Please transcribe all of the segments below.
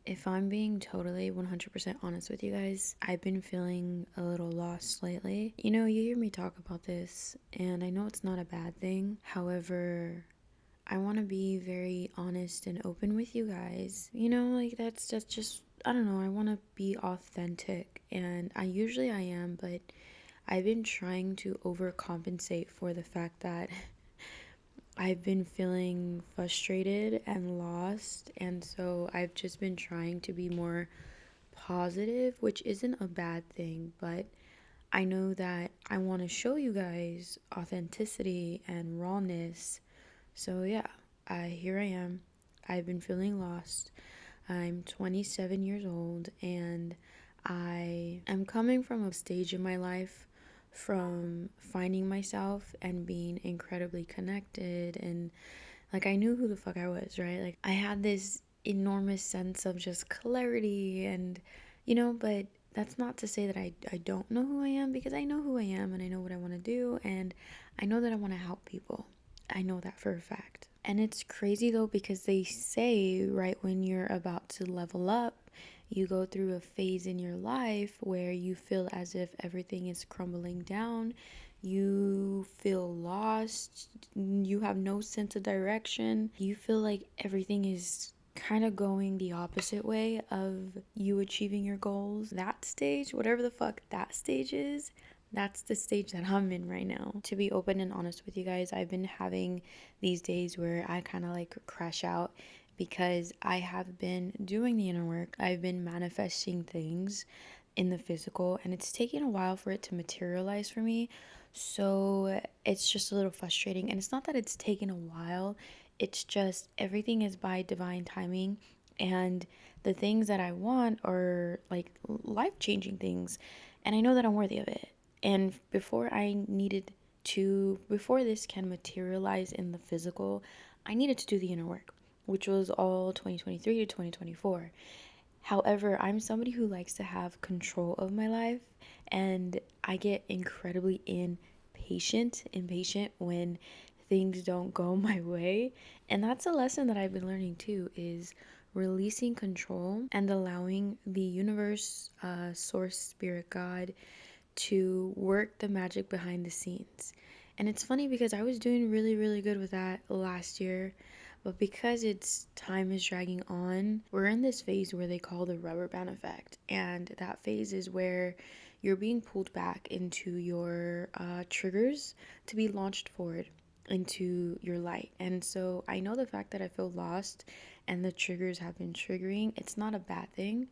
If I'm being totally 100% honest with you guys, I've been feeling a little lost lately. You know, you hear me talk about this, and I know it's not a bad thing. However, I want to be very honest and open with you guys. You know, like that's just I don't know, I want to be authentic, and I am, but I've been trying to overcompensate for the fact that I've been feeling frustrated and lost, and so I've just been trying to be more positive, which isn't a bad thing, but I know that I want to show you guys authenticity and rawness. So, yeah, here I am. I've been feeling lost. I'm 27 years old, and I am coming from a stage in my life from finding myself and being incredibly connected, and like I knew who the fuck I was, right? Like I had this enormous sense of just clarity and but that's not to say that I don't know who I am, because I know who I am and I know what I want to do, and I know that I want to help people. I know that for a fact. And it's crazy though, because they say right when you're about to level up, you go through a phase in your life where you feel as if everything is crumbling down. You feel lost. You have no sense of direction. You feel like everything is kind of going the opposite way of you achieving your goals. That stage, whatever the fuck that stage is, that's the stage that I'm in right now. To be open and honest with you guys, I've been having these days where I kind of like crash out because I have been doing the inner work. I've been manifesting things in the physical, and it's taken a while for it to materialize for me. So it's just a little frustrating. And it's not that it's taken a while, it's just everything is by divine timing. And the things that I want are like life changing things. And I know that I'm worthy of it. And before this can materialize in the physical, I needed to do the inner work, which was all 2023 to 2024. However, I'm somebody who likes to have control of my life, and I get incredibly impatient when things don't go my way. And that's a lesson that I've been learning too, is releasing control and allowing the universe, source, spirit, God, to work the magic behind the scenes. And it's funny because I was doing really, really good with that last year. But because it's time is dragging on, we're in this phase where they call the rubber band effect. And that phase is where you're being pulled back into your triggers to be launched forward into your light. And so I know the fact that I feel lost and the triggers have been triggering, it's not a bad thing.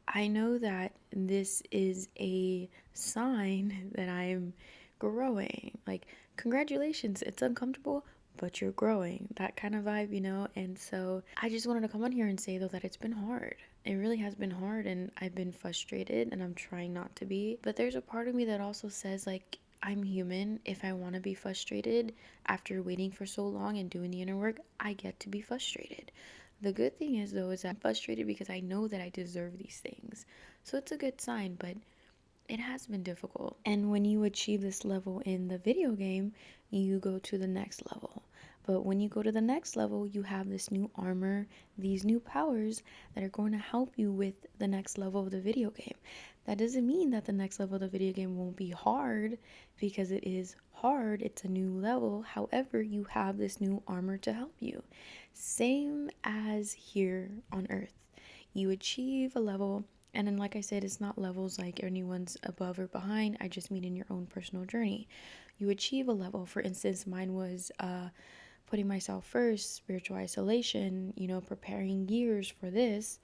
I know that this is a sign that I'm growing. Like, congratulations, it's uncomfortable, but you're growing. That kind of vibe. And so I just wanted to come on here and say, though, that it's been hard. It really has been hard, and I've been frustrated, and I'm trying not to be. But there's a part of me that also says, like, I'm human. If I want to be frustrated after waiting for so long and doing the inner work, I get to be frustrated. The good thing is, though, is I'm frustrated because I know that I deserve these things. So it's a good sign, but it has been difficult. And when you achieve this level in the video game, you go to the next level. But when you go to the next level, you have this new armor, these new powers that are going to help you with the next level of the video game. That doesn't mean that the next level of the video game won't be hard, because it is hard. It's a new level. However, you have this new armor to help you. Same as here on Earth. You achieve a level, and then, like I said, it's not levels like anyone's above or behind. I just mean in your own personal journey. You achieve a level. For instance, mine was putting myself first, spiritual isolation, preparing years for this.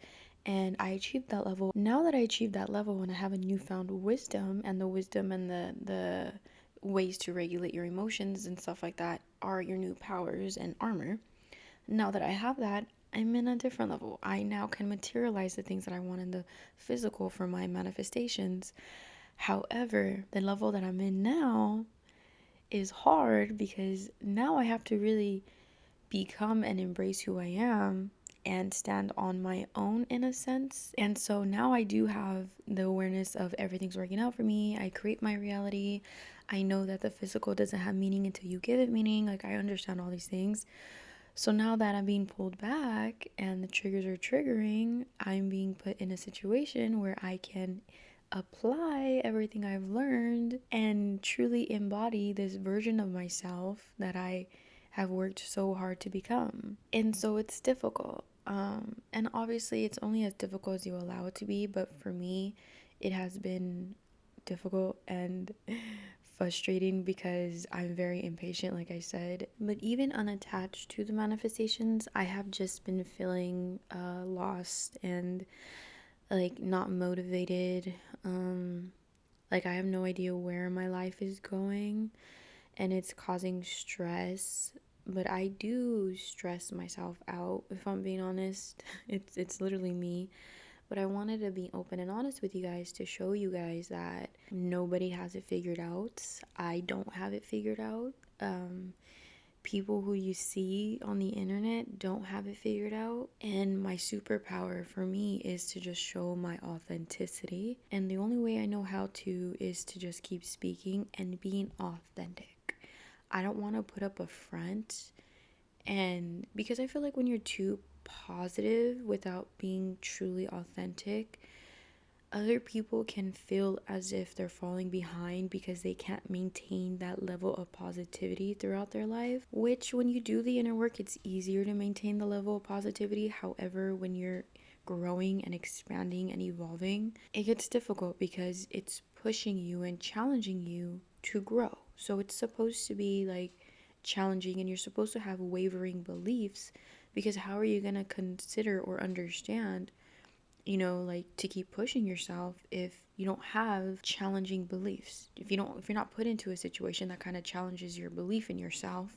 And I achieved that level. Now that I achieved that level and I have a newfound wisdom, and the wisdom and the ways to regulate your emotions and stuff like that are your new powers and armor. Now that I have that, I'm in a different level. I now can materialize the things that I want in the physical for my manifestations. However, the level that I'm in now is hard, because now I have to really become and embrace who I am and stand on my own, in a sense. And so now I do have the awareness of everything's working out for me. I create my reality. I know that the physical doesn't have meaning until you give it meaning. Like, I understand all these things. So now that I'm being pulled back and the triggers are triggering, I'm being put in a situation where I can apply everything I've learned and truly embody this version of myself that I have worked so hard to become. And so it's difficult. And obviously, it's only as difficult as you allow it to be. But for me, it has been difficult and frustrating because I'm very impatient, like I said. But even unattached to the manifestations, I have just been feeling lost and like not motivated. Like I have no idea where my life is going and it's causing stress. But I do stress myself out, if I'm being honest. It's literally me. But I wanted to be open and honest with you guys to show you guys that nobody has it figured out. I don't have it figured out. People who you see on the internet don't have it figured out. And my superpower for me is to just show my authenticity. And the only way I know how to is to just keep speaking and being authentic. I don't want to put up a front. And because I feel like when you're too positive without being truly authentic, other people can feel as if they're falling behind because they can't maintain that level of positivity throughout their life. Which, when you do the inner work, it's easier to maintain the level of positivity. However, when you're growing and expanding and evolving, it gets difficult because it's pushing you and challenging you to grow. So it's supposed to be like challenging and you're supposed to have wavering beliefs because how are you going to consider or understand, like to keep pushing yourself if you don't have challenging beliefs, if you're not put into a situation that kind of challenges your belief in yourself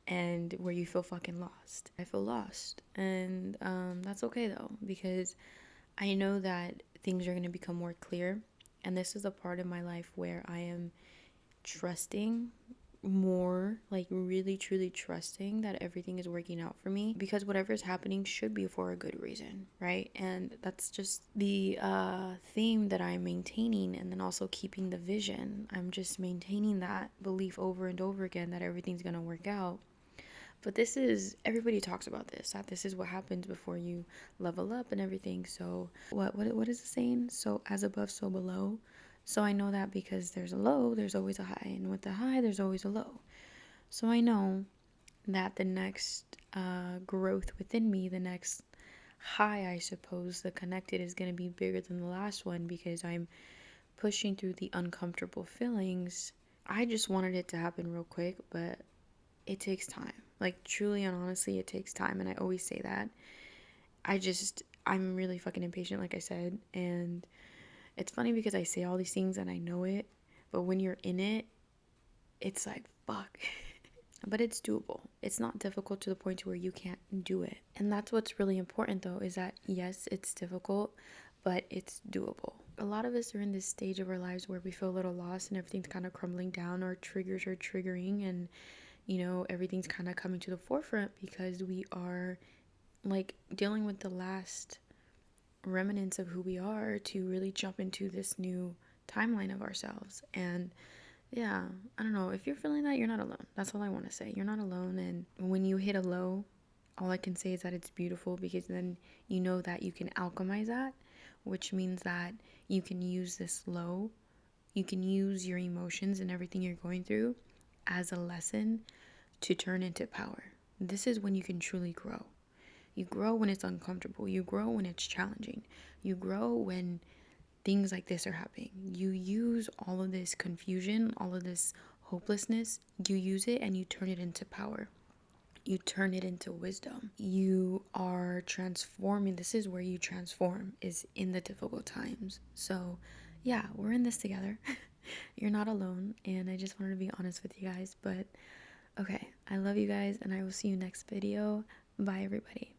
and where you feel fucking lost. I feel lost, and that's okay though, because I know that things are going to become more clear, and this is a part of my life where I am trusting more, like really truly trusting that everything is working out for me, because whatever is happening should be for a good reason, right? And that's just the theme that I'm maintaining, and then also keeping the vision. I'm just maintaining that belief over and over again that everything's going to work out. But this is, everybody talks about this, that this is what happens before you level up and everything. So what is the saying? So as above, so below. So I know that because there's a low, there's always a high, and with the high, there's always a low. So I know that the next growth within me, the next high, I suppose, the connected, is going to be bigger than the last one because I'm pushing through the uncomfortable feelings. I just wanted it to happen real quick, but it takes time. Like, truly and honestly, it takes time. And I always say that. I'm really fucking impatient, like I said. And it's funny because I say all these things and I know it, but when you're in it, it's like, fuck. But it's doable. It's not difficult to the point to where you can't do it. And that's what's really important though, is that yes, it's difficult, but it's doable. A lot of us are in this stage of our lives where we feel a little lost and everything's kind of crumbling down, our triggers are triggering, and everything's kind of coming to the forefront because we are like dealing with the last remnants of who we are to really jump into this new timeline of ourselves. And yeah, I don't know. If you're feeling that, you're not alone. That's all I want to say. You're not alone. And when you hit a low, all I can say is that it's beautiful, because then you know that you can alchemize that, which means that you can use this low, you can use your emotions and everything you're going through as a lesson to turn into power. This is when you can truly grow. You grow when it's uncomfortable. You grow when it's challenging. You grow when things like this are happening. You use all of this confusion, all of this hopelessness, you use it and you turn it into power. You turn it into wisdom. You are transforming. This is where you transform, is in the difficult times. So, yeah, we're in this together. You're not alone. And I just wanted to be honest with you guys. But okay, I love you guys and I will see you next video. Bye, everybody.